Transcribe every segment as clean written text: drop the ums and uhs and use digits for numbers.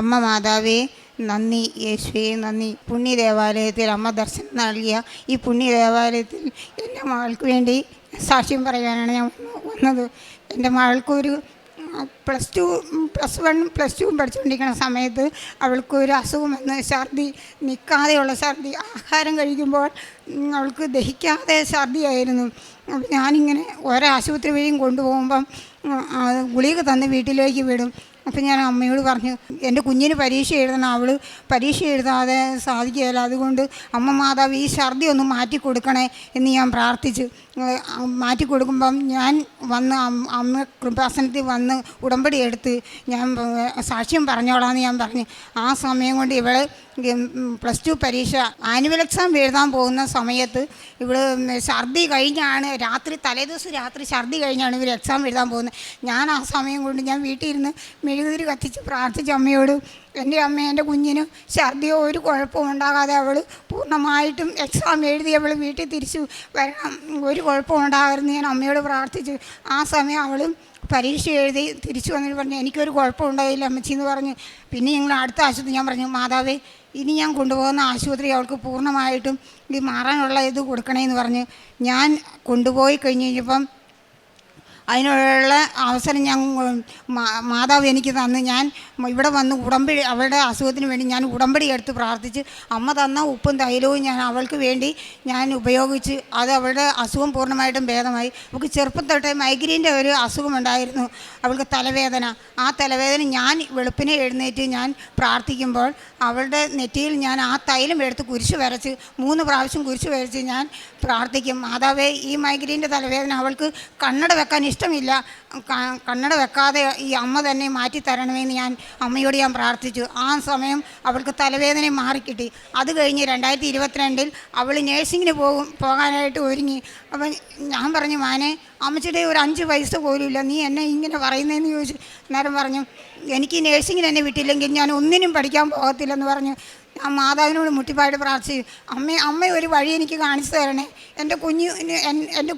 അമ്മ മാതാവേ നന്ദി, യേശുവേ നന്ദി. പുണ്യ ദേവാലയത്തിൽ അമ്മ ദർശനം നൽകിയ ഈ പുണ്യ ദേവാലയത്തിൽ എൻ്റെ മകൾക്ക് വേണ്ടി സാക്ഷ്യം പറയാനാണ് ഞാൻ വന്നത്. എൻ്റെ മകൾക്കൊരു പ്ലസ് വൺ പ്ലസ് ടു പഠിച്ചുകൊണ്ടിരിക്കുന്ന സമയത്ത് അവൾക്കൊരു അസുഖം വന്ന് ഛർദി, നിൽക്കാതെയുള്ള ഛർദി, ആഹാരം കഴിക്കുമ്പോൾ അവൾക്ക് ദഹിക്കാതെ ഛർദിയായിരുന്നു. അപ്പം ഞാനിങ്ങനെ ഓരോ ആശുപത്രി വഴിയും കൊണ്ടുപോകുമ്പം ഗുളിക തന്ന് വീട്ടിലേക്ക് വിടും. അപ്പം ഞാൻ അമ്മയോട് പറഞ്ഞു, എൻ്റെ കുഞ്ഞിന് പരീക്ഷ എഴുതണം, അവൾ പരീക്ഷ എഴുതാതെ സാധിക്കുകയില്ല, അതുകൊണ്ട് അമ്മ മാതാവ് ഈ ഛർദി ഒന്ന് മാറ്റി കൊടുക്കണേ എന്ന് ഞാൻ പ്രാർത്ഥിച്ചു. മാറ്റി കൊടുക്കുമ്പം ഞാൻ വന്ന് അമ്മ കൃപാസനത്തിൽ വന്ന് ഉടമ്പടി എടുത്ത് ഞാൻ സാക്ഷ്യം പറഞ്ഞോളാമെന്ന് ഞാൻ പറഞ്ഞു. ആ സമയം കൊണ്ട് ഇവൾ പ്ലസ് ടു പരീക്ഷ ആനുവൽ എക്സാം എഴുതാൻ പോകുന്ന സമയത്ത് ഇവൾ ഛർദി കഴിഞ്ഞാണ് തലേദിവസം രാത്രി ഛർദി കഴിഞ്ഞാണ് ഇവർ എക്സാം എഴുതാൻ പോകുന്നത്. ഞാൻ ആ സമയം കൊണ്ട് ഞാൻ വീട്ടിൽ ഇരുന്ന് മെഴുകുതിരി കത്തിച്ച് പ്രാർത്ഥിച്ച അമ്മയോട്, എൻ്റെ അമ്മ എൻ്റെ കുഞ്ഞിന് ഛർദിയോ ഒരു കുഴപ്പവും ഉണ്ടാകാതെ അവൾ പൂർണ്ണമായിട്ടും എക്സാം എഴുതി അവൾ വീട്ടിൽ തിരിച്ചു വരണം, ഒരു കുഴപ്പവും ഉണ്ടാകരുതെന്ന് ഞാൻ അമ്മയോട് പ്രാർത്ഥിച്ചു. ആ സമയം അവളും പരീക്ഷ എഴുതി തിരിച്ചു വന്നിട്ട് പറഞ്ഞു, എനിക്കൊരു കുഴപ്പം ഉണ്ടായില്ല അമ്മച്ചി എന്ന് പറഞ്ഞു. പിന്നെ ഞങ്ങൾ അടുത്ത ആശുപത്രി ഞാൻ പറഞ്ഞു, മാതാവേ ഇനി ഞാൻ കൊണ്ടുപോകുന്ന ആശുപത്രി അവൾക്ക് പൂർണ്ണമായിട്ടും ഇത് മാറാനുള്ള ഇത് കൊടുക്കണേന്ന് പറഞ്ഞ് ഞാൻ കൊണ്ടുപോയി കഴിഞ്ഞപ്പം അതിനുള്ള അവസരം ഞാൻ മാതാവ് എനിക്ക് തന്ന് ഞാൻ ഇവിടെ വന്ന് ഉടമ്പടി അവളുടെ അസുഖത്തിന് വേണ്ടി ഞാൻ ഉടമ്പടി എടുത്ത് പ്രാർത്ഥിച്ച് അമ്മ തന്ന ഉപ്പും തൈലവും ഞാൻ അവൾക്ക് വേണ്ടി ഞാൻ ഉപയോഗിച്ച് അത് അവളുടെ അസുഖം പൂർണ്ണമായിട്ടും ഭേദമായി. അവൾക്ക് ചെറുപ്പം തൊട്ടേ മൈഗ്രെയിൻ്റെ ഒരു അസുഖമുണ്ടായിരുന്നു, അവൾക്ക് തലവേദന. ആ തലവേദന ഞാൻ വെളുപ്പിനെ എഴുന്നേറ്റ് ഞാൻ പ്രാർത്ഥിക്കുമ്പോൾ അവളുടെ നെറ്റിയിൽ ഞാൻ ആ തൈലം എടുത്ത് കുരിശ് വരച്ച് 3 പ്രാവശ്യം കുരിശ് വരച്ച് ഞാൻ പ്രാർത്ഥിക്കും, മാതാവേ ഈ മൈഗ്രെയിൻ്റെ തലവേദന അവൾക്ക് കണ്ണട വെക്കാൻ ഇഷ്ടമില്ല, കണ്ണട വെക്കാതെ ഈ അമ്മ തന്നെ മാറ്റി തരണമെന്ന് ഞാൻ അമ്മയോട് ഞാൻ പ്രാർത്ഥിച്ചു. ആ സമയം അവൾക്ക് തലവേദന മാറിക്കിട്ടി. അത് കഴിഞ്ഞ് 2022 അവൾ നേഴ്സിങ്ങിന് പോകാനായിട്ട് ഒരുങ്ങി. അപ്പം ഞാൻ പറഞ്ഞു, മാനെ അമ്മച്ചിയുടെ ഒരു 5 പൈസ പോലും ഇല്ല, നീ എന്നെ ഇങ്ങനെ പറയുന്നതെന്ന് ചോദിച്ചു. നേരം പറഞ്ഞു, എനിക്ക് നേഴ്സിങ്ങിന് എന്നെ വിട്ടില്ലെങ്കിൽ ഞാൻ ഒന്നിനും പഠിക്കാൻ പോകത്തില്ലെന്ന് പറഞ്ഞു. ഞാൻ മാതാവിനോട് മുട്ടിപ്പായിട്ട് പ്രാർത്ഥിച്ചു, അമ്മ ഒരു വഴി എനിക്ക് കാണിച്ചു തരണേ, എൻ്റെ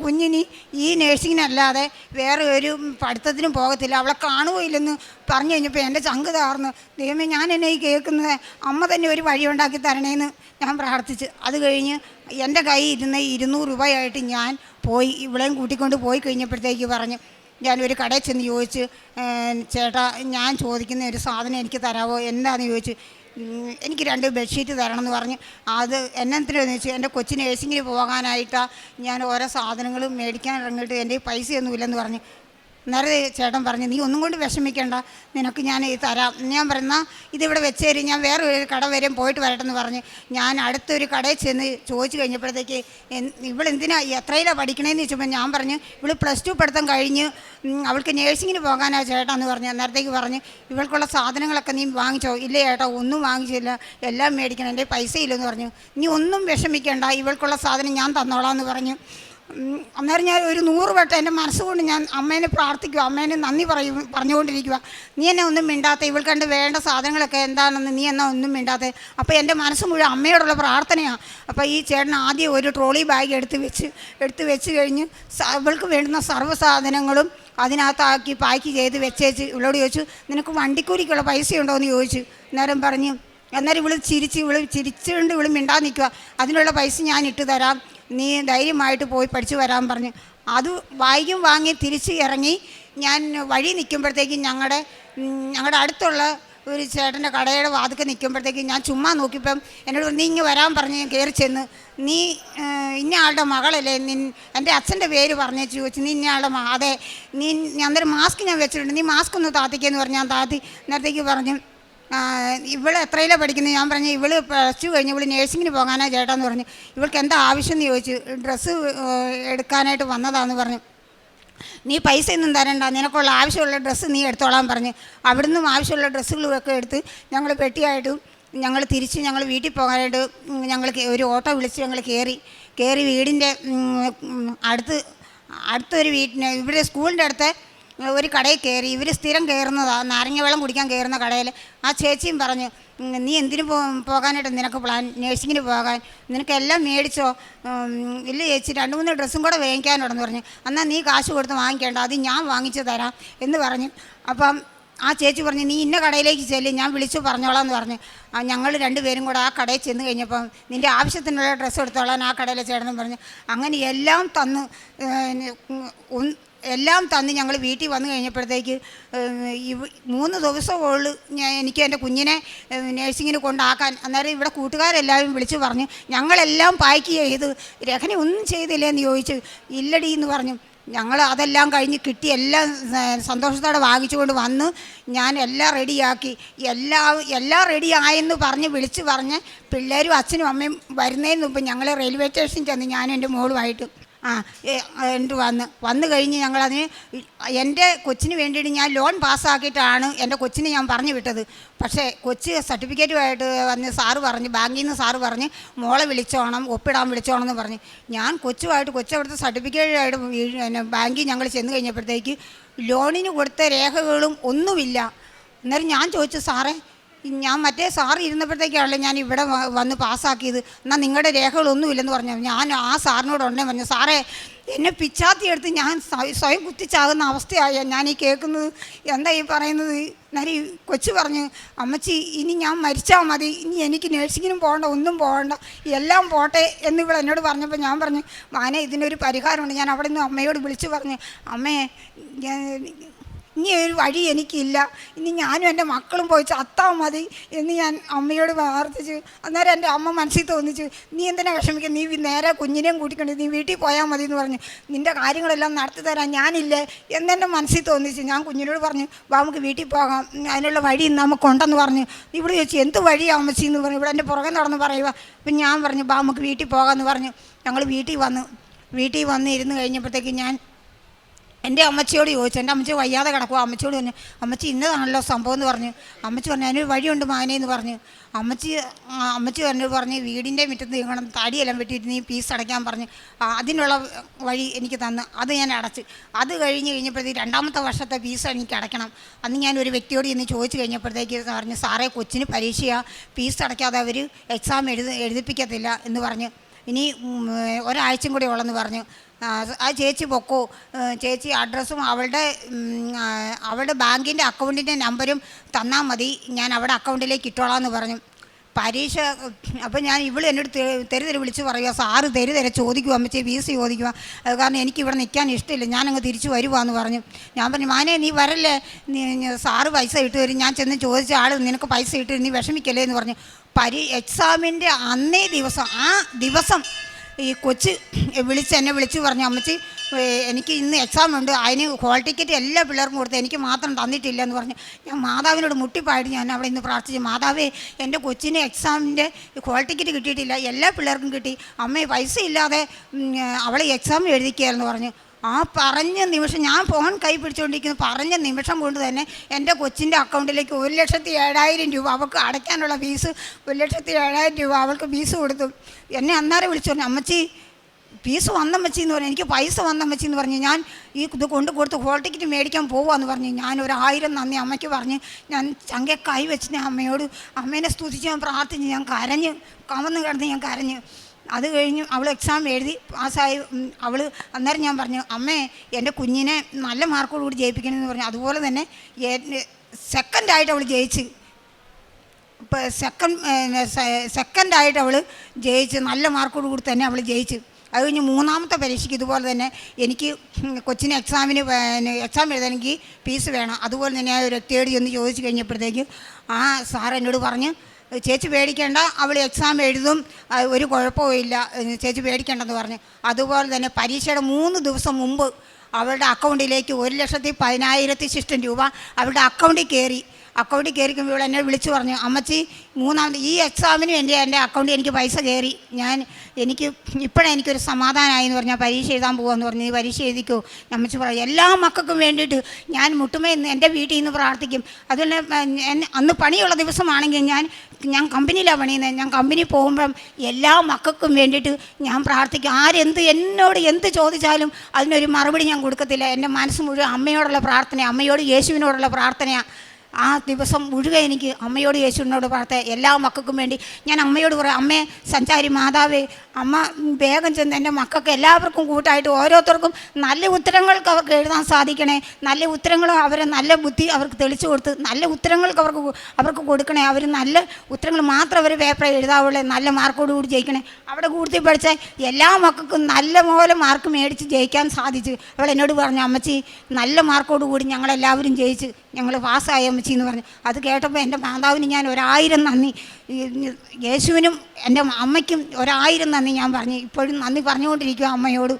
കുഞ്ഞിന് ഈ നേഴ്സിങ്ങിനല്ലാതെ വേറെ ഒരു പഠിത്തത്തിനും പോകത്തില്ല, അവളെ കാണുകയില്ലെന്ന് പറഞ്ഞു കഴിഞ്ഞപ്പോൾ എൻ്റെ ചങ്ക് താർന്ന്, ദൈവമേ ഞാൻ എന്നെ ഈ കേൾക്കുന്നത്, അമ്മ തന്നെ ഒരു വഴി ഉണ്ടാക്കി തരണേന്ന് ഞാൻ പ്രാർത്ഥിച്ച്. അത് കഴിഞ്ഞ് എൻ്റെ കയ്യിൽ ഇരുന്ന 200 രൂപയായിട്ട് ഞാൻ പോയി ഇവളെയും കൂട്ടിക്കൊണ്ട് പോയി കഴിഞ്ഞപ്പോഴത്തേക്ക് പറഞ്ഞു, ഞാനൊരു കടയിൽ ചെന്ന് ചോദിച്ച്, ചേട്ടാ ഞാൻ ചോദിക്കുന്ന ഒരു സാധനം എനിക്ക് തരാമോ, എന്താണെന്ന് ചോദിച്ചു. എനിക്ക് 2 ബെഡ്ഷീറ്റ് തരണമെന്ന് പറഞ്ഞ്. അത് എന്നത്തിനെന്ന് വെച്ചാൽ എൻ്റെ കൊച്ചിന് നേഴ്സിങ്ങിന് പോകാനായിട്ടാണ് ഞാൻ ഓരോ സാധനങ്ങളും മേടിക്കാൻ ഇറങ്ങിയിട്ട് എൻ്റെ പൈസയൊന്നുമില്ലെന്ന് പറഞ്ഞു. നേരെ ചേട്ടൻ പറഞ്ഞു, നീ ഒന്നും കൊണ്ട് വിഷമിക്കേണ്ട, നിനക്ക് ഞാൻ ഇത് തരാം. ഞാൻ പറഞ്ഞാൽ ഇതിവിടെ വെച്ചേരും, ഞാൻ വേറെ ഒരു കട വരെയും പോയിട്ട് വരട്ടെന്ന് പറഞ്ഞ് ഞാൻ അടുത്തൊരു കടയിൽ ചെന്ന് ചോദിച്ചു കഴിഞ്ഞപ്പോഴത്തേക്ക് ഇവളെന്തിനാ എത്രയിലാണ് പഠിക്കണേന്ന് ചോദിച്ചപ്പോൾ ഞാൻ പറഞ്ഞു, ഇവൾ പ്ലസ് 2 പഠിത്തം കഴിഞ്ഞ് അവൾക്ക് നേഴ്സിങ്ങിന് പോകാനാ ചേട്ടാന്ന് പറഞ്ഞു. അന്നേരത്തേക്ക് പറഞ്ഞ്, ഇവൾക്കുള്ള സാധനങ്ങളൊക്കെ നീ വാങ്ങിച്ചോ? ഇല്ല ചേട്ടാ ഒന്നും വാങ്ങിച്ചില്ല, എല്ലാം മേടിക്കണം, എൻ്റെ പൈസ ഇല്ലെന്ന് പറഞ്ഞു. നീ ഒന്നും വിഷമിക്കേണ്ട, ഇവൾക്കുള്ള സാധനം ഞാൻ തന്നോളാം എന്ന് പറഞ്ഞു. അന്നേരം ഞാൻ ഒരു 100 വട്ടം എൻ്റെ മനസ്സുകൊണ്ട് ഞാൻ അമ്മേനെ പ്രാർത്ഥിക്കുക, അമ്മേനെ നന്ദി പറഞ്ഞുകൊണ്ടിരിക്കുക. നീ എന്നെ ഒന്നും മിണ്ടാത്ത, ഇവൾക്ക് കണ്ട് വേണ്ട സാധനങ്ങളൊക്കെ എന്താണെന്ന് നീ എന്നാ ഒന്നും മിണ്ടാത്ത. അപ്പോൾ എൻ്റെ മനസ്സ് മുഴുവൻ അമ്മയോടുള്ള പ്രാർത്ഥനയാണ്. അപ്പോൾ ഈ ചേട്ടൻ ആദ്യം ഒരു ട്രോളി ബാഗ് എടുത്ത് വെച്ച് കഴിഞ്ഞ് ഇവൾക്ക് വേണ്ടുന്ന സർവ്വ സാധനങ്ങളും അതിനകത്താക്കി പാക്ക് ചെയ്ത് വെച്ചേച്ച് ഇവളോട് ചോദിച്ചു, നിനക്ക് വണ്ടിക്കൂലിക്കുള്ള പൈസയുണ്ടോ എന്ന് ചോദിച്ചു. അന്നേരം പറഞ്ഞു. അന്നേരം ഇവൾ ചിരിച്ചുകൊണ്ട് ഇവൾ മിണ്ടാതെ നിൽക്കുക, അതിനുള്ള പൈസ ഞാൻ ഇട്ട് തരാം, നീ ധൈര്യമായിട്ട് പോയി പഠിച്ചു വരാൻ പറഞ്ഞു. അത് വാങ്ങി തിരിച്ച് ഇറങ്ങി ഞാൻ വഴി നിൽക്കുമ്പോഴത്തേക്കും ഞങ്ങളുടെ അടുത്തുള്ള ഒരു ചേട്ടൻ്റെ കടയുടെ വാതിൽക്ക് നിൽക്കുമ്പോഴത്തേക്കും ഞാൻ ചുമ്മാ നോക്കിയപ്പം എന്നോട് നീ ഇങ്ങ് വരാൻ പറഞ്ഞ് ഞാൻ കയറി ചെന്ന്, നീ ഇന്ന ആളുടെ മകളല്ലേ, എൻ്റെ അച്ഛൻ്റെ പേര് പറഞ്ഞേച്ച് ചോദിച്ചു, നീ ഇന്ന ആളുടെ അതെ, അന്നേരം മാസ്ക് ഞാൻ വെച്ചിട്ടുണ്ട്, നീ മാസ്ക് ഒന്ന് താത്തിക്കെന്ന് പറഞ്ഞ് ഞാൻ താത്തി. നേരത്തേക്ക് പറഞ്ഞു, ഇവൾ എത്രയിലാണ് പഠിക്കുന്നത്? ഞാൻ പറഞ്ഞു, ഇവൾ പ്ലസ് 2 കഴിഞ്ഞ് ഇവൾ നേഴ്സിങ്ങിന് പോകാനാ ചേട്ടാന്ന് പറഞ്ഞു. ഇവൾക്ക് എന്താ ആവശ്യം എന്ന് ചോദിച്ചു. ഡ്രസ്സ് എടുക്കാനായിട്ട് വന്നതാന്ന് പറഞ്ഞു. നീ പൈസ ഒന്നും തരണ്ട, നിനക്കുള്ള ആവശ്യമുള്ള ഡ്രസ്സ് നീ എടുത്തോളാൻ പറഞ്ഞു. അവിടുന്ന് ആവശ്യമുള്ള ഡ്രസ്സുകളൊക്കെ എടുത്ത് ഞങ്ങൾ പെട്ടിയായിട്ടും ഞങ്ങൾ വീട്ടിൽ പോകാനായിട്ട് ഞങ്ങൾ ഒരു ഓട്ടോ വിളിച്ച് ഞങ്ങൾ കയറി വീടിൻ്റെ അടുത്തൊരു ഇവിടെ സ്കൂളിൻ്റെ അടുത്ത് ഒരു കടയിൽ കയറി. ഇവർ സ്ഥിരം കയറുന്നതാണ്, നാരങ്ങ വെള്ളം കുടിക്കാൻ കയറുന്ന കടയിൽ. ആ ചേച്ചിയും പറഞ്ഞു, നീ എന്തിനു പോകാനായിട്ട് നിനക്ക് പ്ലാൻ? നേഴ്സിങ്ങിന് പോകാൻ. നിനക്കെല്ലാം മേടിച്ചോ? ഇല്ല ചേച്ചി, 2-3 ഡ്രസ്സും കൂടെ വാങ്ങിക്കാനുണ്ടെന്ന് പറഞ്ഞു. എന്നാൽ നീ കാശ് കൊടുത്ത് വാങ്ങിക്കേണ്ട, അത് ഞാൻ വാങ്ങിച്ചു തരാം എന്ന് പറഞ്ഞു. അപ്പം ആ ചേച്ചി പറഞ്ഞു നീ ഇന്ന കടയിലേക്ക് ചെല്ലും, ഞാൻ വിളിച്ചു പറഞ്ഞോളാം എന്ന് പറഞ്ഞു. ഞങ്ങൾ രണ്ടുപേരും കൂടെ ആ കടയിൽ ചെന്ന് കഴിഞ്ഞപ്പം നിൻ്റെ ആവശ്യത്തിനുള്ള ഡ്രസ്സ് എടുത്തോളാൻ ആ കടയിലെ ചേട്ടനും പറഞ്ഞു. അങ്ങനെ എല്ലാം തന്ന് ഞങ്ങൾ വീട്ടിൽ വന്നു കഴിഞ്ഞപ്പോഴത്തേക്ക് 3 ദിവസമുള്ളൂ എനിക്ക് എൻ്റെ കുഞ്ഞിനെ നേഴ്സിങ്ങിന് കൊണ്ടാക്കാൻ. അന്നേരം ഇവിടെ കൂട്ടുകാരെല്ലാവരും വിളിച്ചു പറഞ്ഞു ഞങ്ങളെല്ലാം പാക്ക് ചെയ്ത് രഹന ഒന്നും ചെയ്തില്ലേന്ന് ചോദിച്ചു. ഇല്ലടി എന്ന് പറഞ്ഞു. ഞങ്ങൾ അതെല്ലാം കഴിഞ്ഞ് കിട്ടി എല്ലാം സന്തോഷത്തോടെ വാങ്ങിച്ചുകൊണ്ട് വന്ന് ഞാൻ എല്ലാം റെഡിയാക്കി. എല്ലാം റെഡിയായെന്ന് പറഞ്ഞ് വിളിച്ച് പറഞ്ഞ് പിള്ളേരും അച്ഛനും അമ്മയും വരുന്നതിന് മുമ്പ് ഞങ്ങൾ റെയിൽവേ സ്റ്റേഷനിൽ ചെന്ന് ഞാനും എൻ്റെ മോളുമായിട്ട് എന്നിട്ട് വന്നു കഴിഞ്ഞ് ഞങ്ങളതിന് എൻ്റെ കൊച്ചിന് വേണ്ടിയിട്ട് ഞാൻ ലോൺ പാസ്സാക്കിയിട്ടാണ് എൻ്റെ കൊച്ചിനെ ഞാൻ പറഞ്ഞു വിട്ടത്. പക്ഷേ കൊച്ച് സർട്ടിഫിക്കറ്റുമായിട്ട് വന്ന് സാറ് പറഞ്ഞ് ബാങ്കിൽ നിന്ന് സാറ് പറഞ്ഞ് മോളെ വിളിച്ചോണം ഒപ്പിടാൻ വിളിച്ചോണം എന്ന് പറഞ്ഞ് ഞാൻ കൊച്ചവിടുത്തെ സർട്ടിഫിക്കറ്റായിട്ട് ബാങ്കിൽ ഞങ്ങൾ ചെന്ന് കഴിഞ്ഞപ്പോഴത്തേക്ക് ലോണിന് കൊടുത്ത രേഖകളും ഒന്നുമില്ല. അന്നേരം ഞാൻ ചോദിച്ചു സാറേ ഞാൻ മറ്റേ സാറ് ഇരുന്നപ്പോഴത്തേക്കാണല്ലോ ഞാൻ ഇവിടെ വന്ന് പാസ്സാക്കിയത്, എന്നാൽ നിങ്ങളുടെ രേഖകളൊന്നുമില്ലെന്ന് പറഞ്ഞു. ഞാൻ ആ സാറിനോട് ഉടനെ പറഞ്ഞു സാറേ എന്നെ പിച്ചാത്തി എടുത്ത് ഞാൻ സ്വയം കുത്തിച്ചാകുന്ന അവസ്ഥയായ ഞാൻ ഈ കേൾക്കുന്നത്, എന്താ ഈ പറയുന്നത്. എന്നാലും ഈ കൊച്ചു പറഞ്ഞു അമ്മച്ചി ഇനി ഞാൻ മരിച്ചാൽ മതി, ഇനി എനിക്ക് നേഴ്സിങ്ങിനും പോകണ്ട ഒന്നും പോകണ്ട എല്ലാം പോട്ടെ എന്നിവിടെ എന്നോട് പറഞ്ഞപ്പോൾ ഞാൻ പറഞ്ഞു മാനെ ഇതിനൊരു പരിഹാരമുണ്ട്. ഞാൻ അവിടെ നിന്ന് അമ്മയോട് വിളിച്ചു പറഞ്ഞു അമ്മേ ഇനി ഒരു വഴി എനിക്കില്ല, ഇനി ഞാനും എൻ്റെ മക്കളും പോയി ചത്താൽ മതി എന്ന് ഞാൻ അമ്മയോട് പ്രാർത്ഥിച്ചു. അന്നേരം എൻ്റെ അമ്മ മനസ്സിൽ തോന്നിച്ചു നീ എന്തിനാ വിഷമിക്കുക, നീ നേരെ കുഞ്ഞിനെയും കൂട്ടിക്കൊണ്ട് നീ വീട്ടിൽ പോയാൽ മതി എന്ന് പറഞ്ഞു. നിൻ്റെ കാര്യങ്ങളെല്ലാം നടത്തി തരാൻ ഞാനില്ലേ എന്നെൻ്റെ മനസ്സിൽ തോന്നിച്ചു. ഞാൻ കുഞ്ഞിനോട് പറഞ്ഞു വാ നമുക്ക് വീട്ടിൽ പോകാം, അതിനുള്ള വഴി നമുക്കുണ്ടെന്ന് പറഞ്ഞു. ഇവിടെ ചോദിച്ചു എന്ത് വഴിയാണ് അമ്മച്ചി എന്ന് പറഞ്ഞു. ഇവിടെ എൻ്റെ പുറകെ നടന്ന് പറയുക. അപ്പം ഞാൻ പറഞ്ഞു വാ നമുക്ക് വീട്ടിൽ പോകാമെന്ന് പറഞ്ഞു. ഞങ്ങൾ വീട്ടിൽ വന്ന് ഇരുന്ന് കഴിഞ്ഞപ്പോഴത്തേക്ക് ഞാൻ എൻ്റെ അമ്മച്ചിയോട് ചോദിച്ചു. എൻ്റെ അമ്മച്ചി വയ്യാതെ കിടക്കുക. അമ്മച്ചിയോട് പറഞ്ഞു അമ്മച്ചി ഇന്നതാണല്ലോ സംഭവം എന്ന് പറഞ്ഞു. അമ്മച്ചി പറഞ്ഞു അതിനൊരു വഴിയുണ്ട് മാനേ എന്ന് പറഞ്ഞു. അമ്മച്ചി പറഞ്ഞ് വീടിൻ്റെ മുറ്റത്ത് നീങ്ങണം, തടിയെല്ലാം വെട്ടിയിട്ട് നീ ഫീസ് അടയ്ക്കാൻ പറഞ്ഞ് അതിനുള്ള വഴി എനിക്ക് തന്ന് അത് ഞാൻ അടച്ച്. അത് കഴിഞ്ഞപ്പോഴത്തേക്ക് 2ാമത്തെ വർഷത്തെ ഫീസ് എനിക്ക് അടയ്ക്കണം. അന്ന് ഞാൻ ഒരു വ്യക്തിയോട് ഇന്ന് ചോദിച്ചു കഴിഞ്ഞപ്പോഴത്തേക്ക് പറഞ്ഞു സാറേ കൊച്ചിന് പരീക്ഷയാണ്, ഫീസ് അടയ്ക്കാതെ അവർ എക്സാം എഴുതിപ്പിക്കത്തില്ല എന്ന് പറഞ്ഞ് ഇനി ഒരാഴ്ചയും കൂടി ഉള്ളെന്ന് പറഞ്ഞു. ആ ചേച്ചി പൊക്കോ, ചേച്ചി അഡ്രസ്സും അവളുടെ ബാങ്കിൻ്റെ അക്കൗണ്ടിൻ്റെ നമ്പരും തന്നാൽ മതി, ഞാൻ അവിടെ അക്കൗണ്ടിലേക്ക് ഇട്ടോളാമെന്ന് പറഞ്ഞു. പരീക്ഷ അപ്പോൾ ഞാൻ എന്നോട് തെരുതെരെ വിളിച്ച് പറയുക സാറ് തെരുതെരെ ചോദിക്കുക അമ്മച്ചി ഫീസ് ചോദിക്കുക, അത് കാരണം എനിക്കിവിടെ നിൽക്കാൻ ഇഷ്ടമില്ല, ഞാനങ്ങ് തിരിച്ച് വരുവാന്ന് പറഞ്ഞു. ഞാൻ പറഞ്ഞു മാനേ നീ വരല്ലേ, സാറ് പൈസ ഇട്ട് തരും, ഞാൻ ചെന്ന് ചോദിച്ച ആൾ നിനക്ക് പൈസ ഇട്ട് തരും, നീ വിഷമിക്കല്ലേ എന്ന് പറഞ്ഞു. എക്സാമിൻ്റെ അന്നേ ദിവസം ഈ കൊച്ച് എന്നെ വിളിച്ച് പറഞ്ഞു അമ്മച്ചി എനിക്ക് ഇന്ന് എക്സാം ഉണ്ട്, അതിന് ഹോൾ ടിക്കറ്റ് എല്ലാ പിള്ളേർക്കും കൊടുത്ത് എനിക്ക് മാത്രം തന്നിട്ടില്ല എന്ന് പറഞ്ഞു. ഞാൻ മാതാവിനോട് മുട്ടിപ്പായിട്ട് ഞാൻ അവിടെ ഇന്ന് പ്രാർത്ഥിച്ചു മാതാവേ എൻ്റെ കൊച്ചിന് എക്സാമിൻ്റെ ഹോൾ ടിക്കറ്റ് കിട്ടിയിട്ടില്ല, എല്ലാ പിള്ളേർക്കും കിട്ടി, അമ്മേ പൈസ ഇല്ലാതെ അവളെ എക്സാം എഴുതിക്കുകയെന്ന് പറഞ്ഞു. ആ പറഞ്ഞ നിമിഷം ഞാൻ ഫോൺ കൈ പിടിച്ചുകൊണ്ടിരിക്കുന്നു, പറഞ്ഞ നിമിഷം കൊണ്ട് തന്നെ എൻ്റെ കൊച്ചിൻ്റെ അക്കൗണ്ടിലേക്ക് 1,07,000 രൂപ അവൾക്ക് അടയ്ക്കാനുള്ള ഫീസ് 1,07,000 രൂപ അവൾക്ക് ഫീസ് കൊടുത്തു. എന്നെ അന്നേരം വിളിച്ചു പറഞ്ഞു അമ്മച്ചി ഫീസ് വന്നമ്മച്ചി എന്ന് പറഞ്ഞു, എനിക്ക് പൈസ വന്നമ്മച്ചി എന്ന് പറഞ്ഞു. ഞാൻ ഇത് കൊടുത്ത് ഹോൾ ടിക്കറ്റ് മേടിക്കാൻ പോവാന്ന് പറഞ്ഞു. ഞാൻ 1,000 നന്ദി അമ്മയ്ക്ക് പറഞ്ഞ് ഞാൻ ചങ്കെ കൈ വെച്ച് അമ്മേനെ സ്തുതിച്ച് ഞാൻ പ്രാർത്ഥിച്ച് ഞാൻ കരഞ്ഞ് കമന്ന് കിടന്ന് ഞാൻ കരഞ്ഞ്. അത് കഴിഞ്ഞ് അവൾ എക്സാം എഴുതി പാസ്സായി. അന്നേരം ഞാൻ പറഞ്ഞു അമ്മേ എൻ്റെ കുഞ്ഞിനെ നല്ല മാർക്കോടുകൂടി ജയിപ്പിക്കണമെന്ന് പറഞ്ഞു. അതുപോലെ തന്നെ സെക്കൻഡായിട്ട് അവൾ ജയിച്ച്. ഇപ്പോൾ സെക്കൻഡായിട്ട് അവൾ ജയിച്ച്, നല്ല മാർക്കോടുകൂടി തന്നെ അവൾ ജയിച്ച്. അത് കഴിഞ്ഞ് 3ാമത്തെ പരീക്ഷയ്ക്ക് ഇതുപോലെ തന്നെ എനിക്ക് കൊച്ചിന് എക്സാം എഴുതാനെങ്കിൽ ഫീസ് വേണം. അതുപോലെ തന്നെ ഒരു വ്യക്തിയോട് ചെന്ന് ചോദിച്ചു കഴിഞ്ഞപ്പോഴത്തേക്ക് ആ സാർ എന്നോട് പറഞ്ഞ് ചേച്ചി പേടിക്കേണ്ട, അവൾ എക്സാം എഴുതും, ഒരു കുഴപ്പമില്ല, ചേച്ചി പേടിക്കേണ്ടെന്ന് പറഞ്ഞു. അതുപോലെ തന്നെ പരീക്ഷയുടെ 3 ദിവസം മുമ്പ് അവളുടെ അക്കൗണ്ടിലേക്ക് 1,10,000 ശിഷ്ടം രൂപ അവളുടെ അക്കൗണ്ടിൽ കയറിക്കുമ്പോൾ ഇവൾ എന്നെ വിളിച്ചു പറഞ്ഞു അമ്മച്ചി ഈ എക്സാമിനും എൻ്റെ അക്കൗണ്ടിൽ എനിക്ക് പൈസ കയറി, എനിക്കൊരു സമാധാനമായി എന്ന് പറഞ്ഞാൽ പരീക്ഷ എഴുതാൻ പോകുമെന്ന് പറഞ്ഞു. നീ പരീക്ഷ എഴുതിക്കോ അമ്മച്ചി പറയും. എല്ലാ മക്കൾക്കും വേണ്ടിയിട്ട് ഞാൻ മുട്ടുമേ എൻ്റെ വീട്ടിൽ നിന്ന് പ്രാർത്ഥിക്കും. അതുപോലെ അന്ന് പണിയുള്ള ദിവസമാണെങ്കിൽ ഞാൻ കമ്പനിയിലാണ് പണിയുന്നത്. ഞാൻ കമ്പനി പോകുമ്പം എല്ലാ മക്കൾക്കും വേണ്ടിയിട്ട് ഞാൻ പ്രാർത്ഥിക്കും. എന്നോട് എന്ത് ചോദിച്ചാലും അതിനൊരു മറുപടി ഞാൻ കൊടുക്കത്തില്ല. എൻ്റെ മനസ്സ് മുഴുവൻ അമ്മയോടുള്ള പ്രാർത്ഥന, അമ്മയോട് യേശുവിനോടുള്ള പ്രാർത്ഥനയാണ്. ആ ദിവസം മുഴുവൻ എനിക്ക് അമ്മയോട് യേശുവിനോട് പറഞ്ഞ എല്ലാ മക്കൾക്കും വേണ്ടി ഞാൻ അമ്മയോട് പറയാം, അമ്മേ സഞ്ചാരി മാതാവേ, അമ്മ വേഗം ചെന്ന് എൻ്റെ മക്കൾക്ക് എല്ലാവർക്കും കൂട്ടായിട്ട് ഓരോരുത്തർക്കും നല്ല ഉത്തരങ്ങൾക്ക് അവർക്ക് എഴുതാൻ സാധിക്കണേ, നല്ല ഉത്തരങ്ങൾ അവരെ നല്ല ബുദ്ധി അവർക്ക് തെളിച്ചു കൊടുത്ത് നല്ല ഉത്തരങ്ങൾക്ക് അവർക്ക് കൊടുക്കണേ, അവർ നല്ല ഉത്തരങ്ങൾ മാത്രം അവർ പേപ്പറിൽ എഴുതാവുള്ളൂ, നല്ല മാർക്കോടുകൂടി ജയിക്കണേ. അവിടെ കൂടുതൽ പഠിച്ച എല്ലാ മക്കൾക്കും നല്ല പോലെ മാർക്ക് മേടിച്ച് ജയിക്കാൻ സാധിച്ചു. അവൾ എന്നോട് പറഞ്ഞു, അമ്മച്ചി നല്ല മാർക്കോടുകൂടി ഞങ്ങളെല്ലാവരും ജയിച്ച് ഞങ്ങൾ പാസ്സായി അമ്മച്ചി എന്ന് പറഞ്ഞു. അത് കേട്ടപ്പോൾ എൻ്റെ മാതാവിന് ഞാൻ 1000 നന്ദി, യേശുവിനും എൻ്റെ അമ്മയ്ക്കും 1000 നന്ദി ഞാൻ പറഞ്ഞു. ഇപ്പോഴും നന്ദി പറഞ്ഞുകൊണ്ടിരിക്കുക അമ്മയോട്.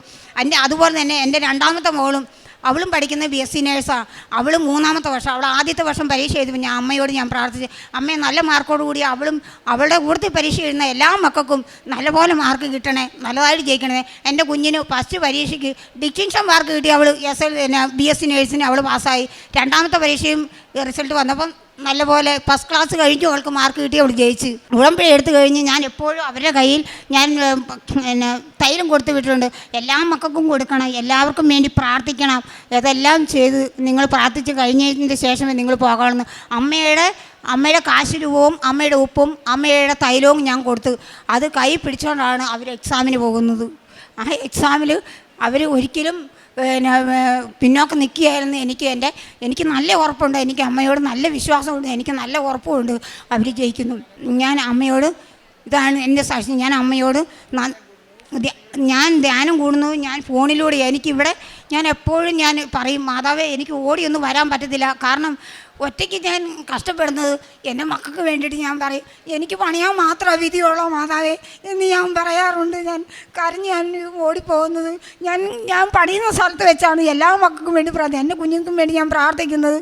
അതുപോലെ തന്നെ എൻ്റെ രണ്ടാമത്തെ മോളും, അവളും പഠിക്കുന്ന BSc നേഴ്സാണ്. അവൾ 3ാമത്തെ വർഷം, അവൾ ആദ്യത്തെ വർഷം പരീക്ഷ എഴുതുമ്പോൾ അമ്മയോട് ഞാൻ പ്രാർത്ഥിച്ചു, അമ്മയെ നല്ല മാർക്കോടുകൂടി അവളുടെ കൂടുതൽ പരീക്ഷ എഴുതുന്ന എല്ലാ മക്കൾക്കും നല്ലപോലെ മാർക്ക് കിട്ടണേ, നല്ലതായിട്ട് ജയിക്കണേ. എൻ്റെ കുഞ്ഞിന് ഫസ്റ്റ് പരീക്ഷയ്ക്ക് ഡിസ്റ്റിങ്ഷൻ മാർക്ക് കിട്ടി, അവൾ BSc നേഴ്സിന് അവൾ പാസ്സായി. രണ്ടാമത്തെ പരീക്ഷയും റിസൾട്ട് വന്നപ്പം നല്ലപോലെ ഫസ്റ്റ് ക്ലാസ് കഴിഞ്ഞു അവൾക്ക് മാർക്ക് കിട്ടി, അവൾ ജയിച്ച്. ഉടമ്പടി എടുത്തു കഴിഞ്ഞ് ഞാൻ എപ്പോഴും അവരുടെ കയ്യിൽ ഞാൻ തൈലം കൊടുത്തു വിട്ടിട്ടുണ്ട്. എല്ലാ മക്കൾക്കും കൊടുക്കണം, എല്ലാവർക്കും വേണ്ടി പ്രാർത്ഥിക്കണം. ഇതെല്ലാം ചെയ്ത് നിങ്ങൾ പ്രാർത്ഥിച്ച് കഴിഞ്ഞതിന് ശേഷമേ നിങ്ങൾ പോകണമെന്ന്. അമ്മയുടെ കാശ് രൂപവും അമ്മയുടെ ഉപ്പും അമ്മയുടെ തൈലവും ഞാൻ കൊടുത്തു. അത് കൈ പിടിച്ചുകൊണ്ടാണ് അവർ എക്സാമിന് പോകുന്നത്. ആ എക്സാമിൽ അവർ ഒരിക്കലും പിന്നോക്കം നിൽക്കുകയായിരുന്നു. എനിക്ക് നല്ല ഉറപ്പുണ്ട്, എനിക്ക് അമ്മയോട് നല്ല വിശ്വാസമുണ്ട്, എനിക്ക് നല്ല ഉറപ്പുമുണ്ട് അവർ ജയിക്കുന്നു. ഞാൻ അമ്മയോട്, ഇതാണ് എൻ്റെ സാക്ഷി, ഞാൻ അമ്മയോട് ഞാൻ ധ്യാനം കൂടുന്നു, ഞാൻ ഫോണിലൂടെ എനിക്കിവിടെ ഞാൻ എപ്പോഴും ഞാൻ പറയും, മാതാവേ എനിക്ക് ഓടിയൊന്നും വരാൻ പറ്റത്തില്ല, കാരണം ഒറ്റയ്ക്ക് ഞാൻ കഷ്ടപ്പെടുന്നത് എൻ്റെ മക്കൾക്ക് വേണ്ടിയിട്ട്. ഞാൻ പറയും, എനിക്ക് പണിയാൻ മാത്രമേ വിധിയുള്ളൂ മാതാവേ എന്ന് ഞാൻ പറയാറുണ്ട്. ഞാൻ ഓടിപ്പോകുന്നത് ഞാൻ പണിയുന്ന സ്ഥലത്ത് വെച്ചാണ് എല്ലാ മക്കൾക്കും വേണ്ടി എൻ്റെ കുഞ്ഞുങ്ങൾക്കും വേണ്ടി ഞാൻ പ്രാർത്ഥിക്കുന്നത്.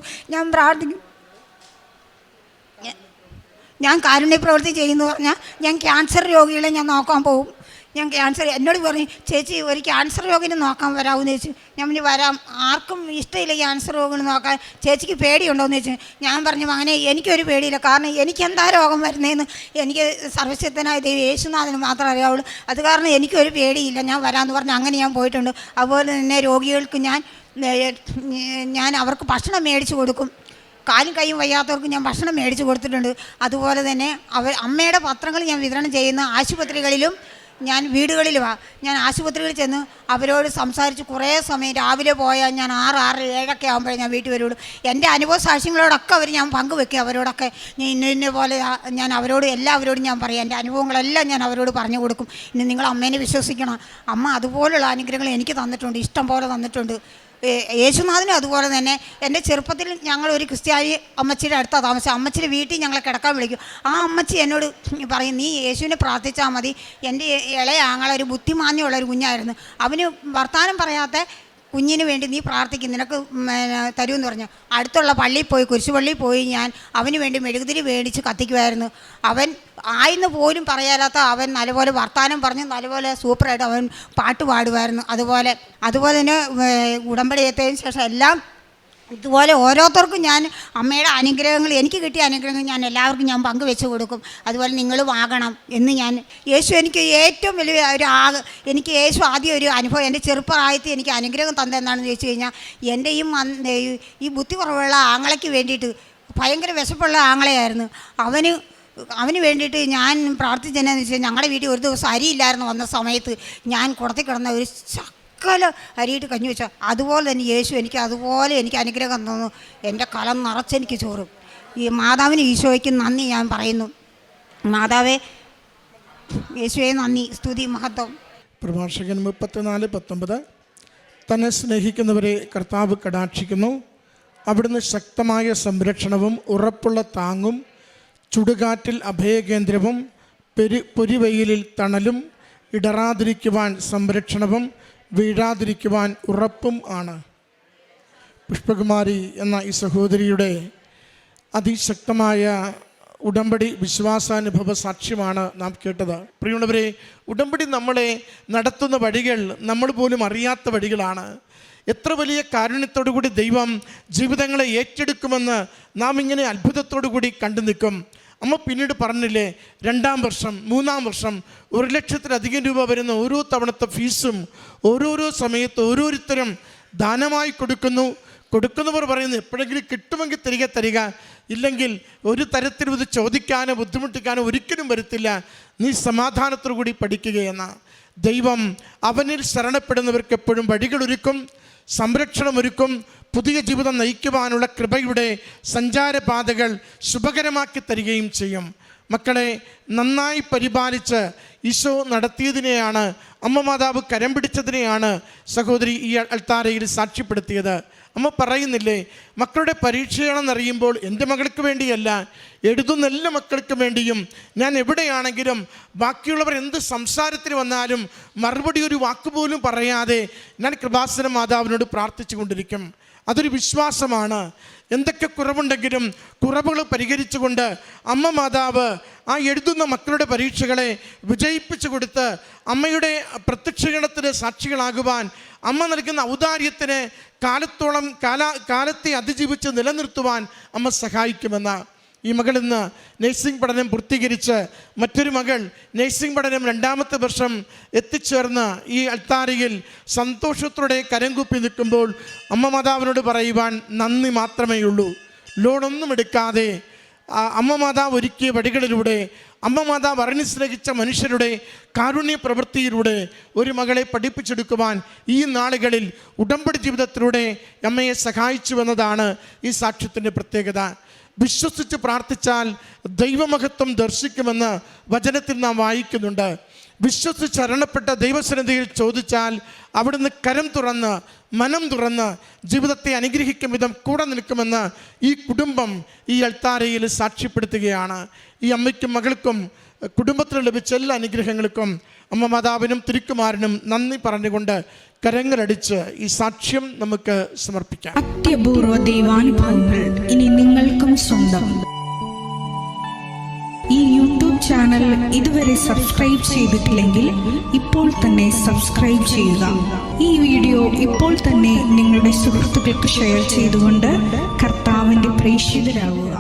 ഞാൻ കാരുണ്യ പ്രവൃത്തി ചെയ്യുന്നു പറഞ്ഞാൽ ഞാൻ ക്യാൻസർ രോഗികളെ ഞാൻ നോക്കാൻ പോകും. എന്നോട് പറഞ്ഞു, ചേച്ചി ഒരു ക്യാൻസർ രോഗിനെ നോക്കാൻ വരാമെന്ന് ചോദിച്ചു. ഞാൻ പറഞ്ഞു വരാം, ആർക്കും ഇഷ്ടമില്ല ക്യാൻസർ രോഗിനെ നോക്കാൻ, ചേച്ചിക്ക് പേടിയുണ്ടോയെന്ന് ചോദിച്ചു. ഞാൻ പറഞ്ഞു, അങ്ങനെ എനിക്കൊരു പേടിയില്ല, കാരണം എനിക്ക് എന്താ രോഗം വരുന്നതെന്ന് എനിക്ക് സർവശക്തനായ ദൈവം യേശുനാഥന് മാത്രമേ അറിയാവുള്ളൂ. അത് കാരണം എനിക്കൊരു പേടിയില്ല, ഞാൻ വരാമെന്ന് പറഞ്ഞു. അങ്ങനെ ഞാൻ പോയിട്ടുണ്ട്. അതുപോലെ തന്നെ രോഗികൾക്ക് ഞാൻ അവർക്ക് ഭക്ഷണം മേടിച്ച് കൊടുക്കും. കാലും കൈയും വയ്യാത്തവർക്ക് ഞാൻ ഭക്ഷണം മേടിച്ച് കൊടുത്തിട്ടുണ്ട്. അതുപോലെ തന്നെ അമ്മയുടെ പത്രങ്ങൾ ഞാൻ വിതരണം ചെയ്യുന്ന ആശുപത്രികളിലും ഞാൻ വീടുകളിലുമാണ്. ഞാൻ ആശുപത്രികളിൽ ചെന്ന് അവരോട് സംസാരിച്ച് കുറേ സമയം, രാവിലെ പോയാൽ ഞാൻ 6, 7 ആകുമ്പോഴേ ഞാൻ വീട്ടിൽ വരുള്ളൂ. എൻ്റെ അനുഭവ സാക്ഷ്യങ്ങളോടൊക്കെ ഞാൻ പങ്കുവെക്കുക. അവരോടൊക്കെ ഇന്ന പോലെ ഞാൻ എല്ലാവരോടും ഞാൻ പറയും, എൻ്റെ അനുഭവങ്ങളെല്ലാം ഞാൻ അവരോട് പറഞ്ഞു കൊടുക്കും. ഇനി നിങ്ങൾ അമ്മേനെ വിശ്വസിക്കണം, അമ്മ അതുപോലുള്ള അനുഗ്രഹങ്ങൾ എനിക്ക് തന്നിട്ടുണ്ട്, ഇഷ്ടം പോലെ തന്നിട്ടുണ്ട്. യേശുനാഥനും അതുപോലെ തന്നെ. എൻ്റെ ചെറുപ്പത്തിൽ ഞങ്ങളൊരു ക്രിസ്ത്യാനി അമ്മച്ചിയുടെ അടുത്താണ് താമസം. അമ്മച്ചിയുടെ വീട്ടിൽ ഞങ്ങളെ കിടക്കാൻ വിളിക്കും. ആ അമ്മച്ചി എന്നോട് പറയും, നീ യേശുവിനെ പ്രാർത്ഥിച്ചാൽ മതി. എൻ്റെ ഇളയ ആങ്ങളൊരു ബുദ്ധിമാന്യമുള്ളൊരു കുഞ്ഞായിരുന്നു. അവന് വർത്താനം പറയാത്ത കുഞ്ഞിന് വേണ്ടി നീ പ്രാർത്ഥിക്കും, നിനക്ക് തരുമെന്ന് പറഞ്ഞു. അടുത്തുള്ള പള്ളിയിൽ പോയി, കുരിശുപള്ളിയിൽ പോയി ഞാൻ അവന് വേണ്ടി മെഴുകുതിരി മേടിച്ച് കത്തിക്കുമായിരുന്നു. അവൻ ആയിന്ന് പോലും പറയാത്ത അവൻ നല്ലപോലെ വർത്താനം പറഞ്ഞ് നല്ലപോലെ സൂപ്പറായിട്ട് അവൻ പാട്ട് പാടുമായിരുന്നു. അതുപോലെ തന്നെ ഉടമ്പടി ഏറ്റതിന് ശേഷം എല്ലാം ഇതുപോലെ ഓരോരുത്തർക്കും ഞാൻ അമ്മയുടെ അനുഗ്രഹങ്ങൾ, എനിക്ക് കിട്ടിയ അനുഗ്രഹങ്ങൾ ഞാൻ എല്ലാവർക്കും ഞാൻ പങ്കുവെച്ച് കൊടുക്കും. അതുപോലെ നിങ്ങളും ആകണം എന്ന് എനിക്ക് ഏറ്റവും വലിയ എനിക്ക് യേശു ആദ്യം ഒരു അനുഭവം, എൻ്റെ ചെറുപ്പപ്രായത്തിൽ എനിക്ക് അനുഗ്രഹം തന്നതെന്നാണെന്ന് ചോദിച്ചു കഴിഞ്ഞാൽ, എൻ്റെ ഈ ബുദ്ധി കുറവുള്ള ആങ്ങളയ്ക്ക് വേണ്ടിയിട്ട്, ഭയങ്കര വിശപ്പുള്ള ആങ്ങളയായിരുന്നു, അവന് വേണ്ടിയിട്ട് ഞാൻ പ്രാർത്ഥിച്ചതെന്നു വെച്ചാൽ, ഞങ്ങളുടെ വീട്ടിൽ ഒരു ദിവസം അരിയില്ലായിരുന്നു വന്ന സമയത്ത് ഞാൻ കുടത്തിൽ കിടന്ന ഒരു അരിയിട്ട് കഞ്ഞി വെച്ചാൽ, അതുപോലെ തന്നെ യേശു എനിക്ക് അനുഗ്രഹം തന്നു. എൻ്റെ കലം നിറച്ചെനിക്ക് ചോറും. ഈ മാതാവിന് ഈശോയ്ക്ക് നന്ദി ഞാൻ പറയുന്നു. മാതാവേ, യേശുവേ നന്ദി, സ്തുതി, മഹത്വം. പ്രഭാഷകൻ 34:19. തന്നെ സ്നേഹിക്കുന്നവരെ കർത്താവ് കടാക്ഷിക്കുന്നു. അവിടുന്ന് ശക്തമായ സംരക്ഷണവും ഉറപ്പുള്ള താങ്ങും ചുടുകാറ്റിൽ അഭയകേന്ദ്രവും പൊരിവെയിലിൽ തണലും ഇടറാതിരിക്കുവാൻ സംരക്ഷണവും വീഴാതിരിക്കുവാൻ ഉറപ്പും ആണ്. പുഷ്പകുമാരി എന്ന ഈ സഹോദരിയുടെ അതിശക്തമായ ഉടമ്പടി വിശ്വാസാനുഭവ സാക്ഷ്യമാണ് നാം കേട്ടത്. പ്രിയമുള്ളവരെ, ഉടമ്പടി നമ്മളെ നടത്തുന്ന വഴികൾ നമ്മൾ പോലും അറിയാത്ത വഴികളാണ്. എത്ര വലിയ കാരുണ്യത്തോടു കൂടി ദൈവം ജീവിതങ്ങളെ ഏറ്റെടുക്കുമെന്ന് നാം ഇങ്ങനെ അത്ഭുതത്തോടു കൂടി കണ്ടു നിൽക്കും. അമ്മ പിന്നീട് പറഞ്ഞില്ലേ, 2ാം വർഷം 3ാം വർഷം 1,00,000-ലധികം രൂപ വരുന്ന ഓരോ തവണത്തെ ഫീസും ഓരോരോ സമയത്ത് ഓരോരുത്തരും ദാനമായി കൊടുക്കുന്നു. കൊടുക്കുന്നവർ പറയുന്നത് എപ്പോഴെങ്കിലും കിട്ടുമെങ്കിൽ തിരികെ തരിക, ഇല്ലെങ്കിൽ ഒരു തരത്തിലും ഇത് ചോദിക്കാനോ ബുദ്ധിമുട്ടിക്കാനോ ഒരിക്കലും വരത്തില്ല, നീ സമാധാനത്തോടു കൂടി പഠിക്കുകയെന്ന. ദൈവം അവനിൽ ശരണപ്പെടുന്നവർക്ക് എപ്പോഴും വഴികളൊരുക്കും, സംരക്ഷണമൊരുക്കും, പുതിയ ജീവിതം നയിക്കുവാനുള്ള കൃപയുടെ സഞ്ചാരപാതകൾ ശുഭകരമാക്കി തരികയും ചെയ്യും. മക്കളെ നന്നായി പരിപാലിച്ച് ഈശോ നടത്തിയതിനെയാണ്, അമ്മ മാതാവ് കരം പിടിച്ചതിനെയാണ് സഹോദരി ഈ അൾത്താരയിൽ സാക്ഷ്യപ്പെടുത്തിയത്. അമ്മ പറയുന്നില്ലേ, മക്കളുടെ പരീക്ഷയാണെന്നറിയുമ്പോൾ എൻ്റെ മകൾക്ക് വേണ്ടിയല്ല, എഴുതുന്ന എല്ലാ മക്കൾക്ക് വേണ്ടിയും ഞാൻ എവിടെയാണെങ്കിലും ബാക്കിയുള്ളവർ എന്ത് സംസാരത്തിന് വന്നാലും മറുപടി ഒരു വാക്കുപോലും പറയാതെ ഞാൻ കൃപാസന മാതാവിനോട് പ്രാർത്ഥിച്ചു കൊണ്ടിരിക്കും. അതൊരു വിശ്വാസമാണ്. എന്തൊക്കെ കുറവുണ്ടെങ്കിലും കുറവുകൾ പരിഹരിച്ചുകൊണ്ട് അമ്മ മാതാവ് ആ എഴുതുന്ന മക്കളുടെ പരീക്ഷകളെ വിജയിപ്പിച്ചു കൊടുത്ത് അമ്മയുടെ പ്രത്യക്ഷീകരണത്തിന് സാക്ഷികളാകുവാൻ, അമ്മ നൽകുന്ന ഔദാര്യത്തിന് കാലത്തെ അതിജീവിച്ച് നിലനിർത്തുവാൻ അമ്മ സഹായിക്കുമെന്ന്. ഈ മകൾ ഇന്ന് നഴ്സിംഗ് പഠനം പൂർത്തീകരിച്ച് മറ്റൊരു മകൾ നഴ്സിംഗ് പഠനം 2ാമത്തെ വർഷം എത്തിച്ചേർന്ന് ഈ അൾത്താരയിൽ സന്തോഷത്തോടെ കരംകുപ്പി നിൽക്കുമ്പോൾ അമ്മ മാതാവിനോട് പറയുവാൻ നന്ദി മാത്രമേ ഉള്ളൂ. ലോണൊന്നും എടുക്കാതെ അമ്മ മാതാവ് ഒരുക്കിയ വഴികളിലൂടെ, അമ്മ മാതാവ് അറിഞ്ഞു സ്നേഹിച്ച മനുഷ്യരുടെ കാരുണ്യ പ്രവൃത്തിയിലൂടെ ഒരു മകളെ പഠിപ്പിച്ചെടുക്കുവാൻ ഈ നാളുകളിൽ ഉടമ്പടി ജീവിതത്തിലൂടെ അമ്മയെ സഹായിച്ചുവെന്നതാണ് ഈ സാക്ഷ്യത്തിൻ്റെ പ്രത്യേകത. വിശ്വസിച്ച് പ്രാർത്ഥിച്ചാൽ ദൈവമഹത്വം ദർശിക്കുമെന്ന് വചനത്തിൽ നാം വായിക്കുന്നുണ്ട്. വിശ്വസിച്ച് ശരണപ്പെട്ട ദൈവസന്നിധിയിൽ ചോദിച്ചാൽ അവിടുന്ന് കരം തുറന്ന് മനം തുറന്ന് ജീവിതത്തെ അനുഗ്രഹിക്കും വിധം കൂടെ നിൽക്കുമെന്ന് ഈ കുടുംബം ഈ അൾത്താരയിൽ സാക്ഷ്യപ്പെടുത്തുകയാണ്. ഈ അമ്മയ്ക്കും മകൾക്കും കുടുംബത്തിന് ലഭിച്ച എല്ലാ അനുഗ്രഹങ്ങൾക്കും അമ്മ മാതാവിനും തിരുക്കുമാരനും നന്ദി പറഞ്ഞുകൊണ്ട് കരങ്ങളടിച്ച് ഈ സാക്ഷ്യം നമുക്ക് സമർപ്പിക്കാം. അത്യപൂർവ ദൈവാനുഭവങ്ങൾ ഇനി നിങ്ങൾക്കും സ്വന്തം. ഈ യൂട്യൂബ് ചാനൽ ഇതുവരെ സബ്സ്ക്രൈബ് ചെയ്തിട്ടില്ലെങ്കിൽ ഇപ്പോൾ തന്നെ സബ്സ്ക്രൈബ് ചെയ്യുക. ഈ വീഡിയോ ഇപ്പോൾ തന്നെ നിങ്ങളുടെ സുഹൃത്തുക്കൾക്ക് ഷെയർ ചെയ്തുകൊണ്ട് കർത്താവിൻ്റെ പ്രേക്ഷിതരാകുക.